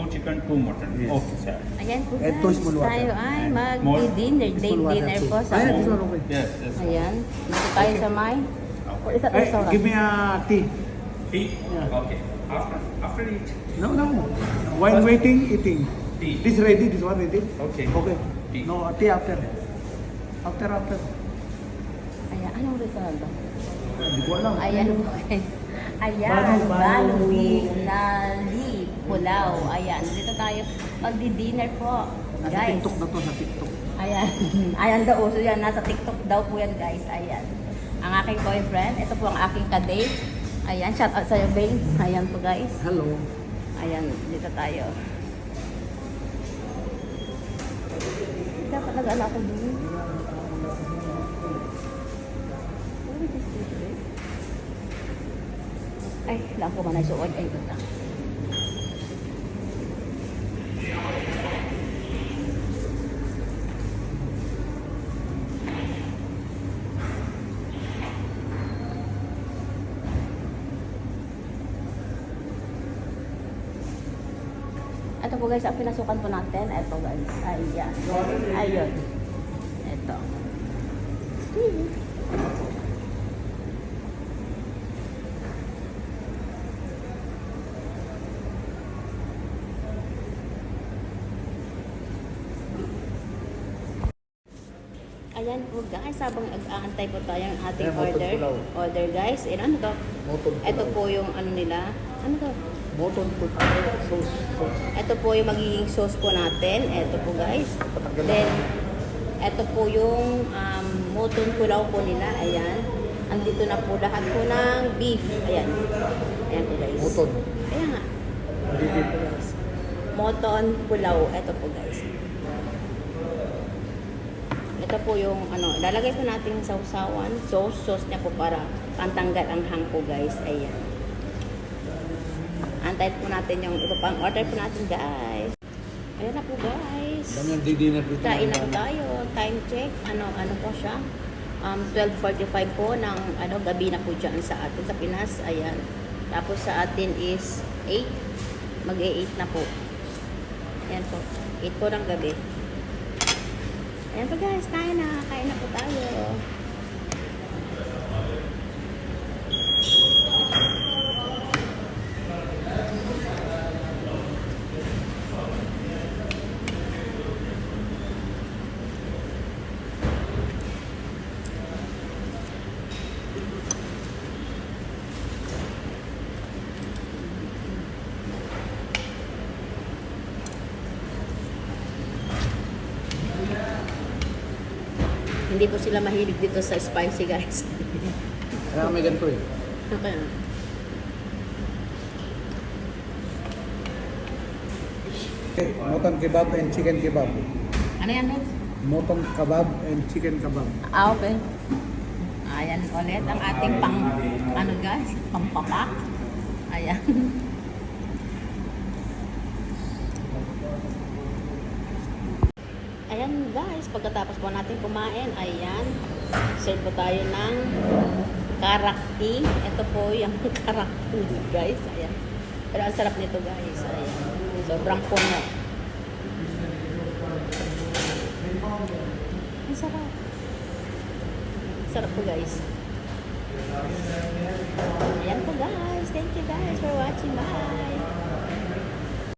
two chicken, two mutton. Yes. Okay, sir. Ayan po And guys, two small water. tayo ay More? mag-dinner, date Small water dinner too. po sa Ayan, this one okay. Yes, yes. Ayan, dito tayo sa may Okay. isa Hey, restaurant. give me a tea. Tea? Yeah. Okay. After eat. No, no. While waiting, eating. Tea. This ready, this one ready? Okay. Okay. Tea. No, tea after. After. Ayan, anong restaurant ba? Hindi ko alam. Ayan po guys. Ayan, Balu. Nali, Pulao. Ayan, dito tayo magdi-dinner po. Nasa Guys. TikTok na to, sa TikTok. Ayan. Ayan daw uso yan. Nasa TikTok daw po yan guys. Ayan. Ang aking boyfriend. Ito po ang aking kadate. Ayan. Shout out sa'yo, babe. Ayan po guys. Hello. Ayan. Dito tayo. Dapat nag-ala ko dun. Ay, lang ko man ay suod. Ay, ito. Ito po guys, ang pinasukan po natin. Ito guys. Ayan. Ayun. Ito. Ayan po guys, habang nag-aantay po tayo ng ating Ayan, moton order. pulaw. Order guys. Ano to? Moton Ito po yung ano nila. Ano to? Moton put sauce. Ito po yung magiging sauce po natin. Ito po guys. Then, ito po yung moton pulaw po nila. Ayan. Andito na po lahat po ng beef. Ayan. Ayan po guys. Moton. Ayan nga. Ayan po guys. Moton pulaw. Ito po guys. Ito po yung ano, lalagay po natin yung sausawan. Sauce niya po para pantanggal ang hang po guys. Ayan. Antay po natin yung iba pang order po natin guys. Ayan na po guys. Dami ang dinner dito. Kain na po tayo. Time check. Ano po siya? 12:45 po ng gabi na po dyan sa atin sa Pinas. Ayan. Tapos sa atin is 8. Mag-8 na po. Ayan po. 8 po ng gabi. Ayan po guys. Tayo na. Kain na po tayo. Hindi po sila mahilig dito sa spicy guys. Kaya may ganito eh. Okay. Okay, moton kebab and chicken kebab. Ano yan, Nels? Moton kebab and chicken kebab. Okay. Ayan ulit ang ating guys, pampapak. Ayan. Ayan guys, pagkatapos po natin kumain, ayan, serve po tayo ng karakti. Ito po yung karakti guys, ayan. Pero ang sarap nito guys, ayan. Sobrang puno. Ang sarap. Sarap po guys. Ayan po guys. Thank you guys for watching. Bye.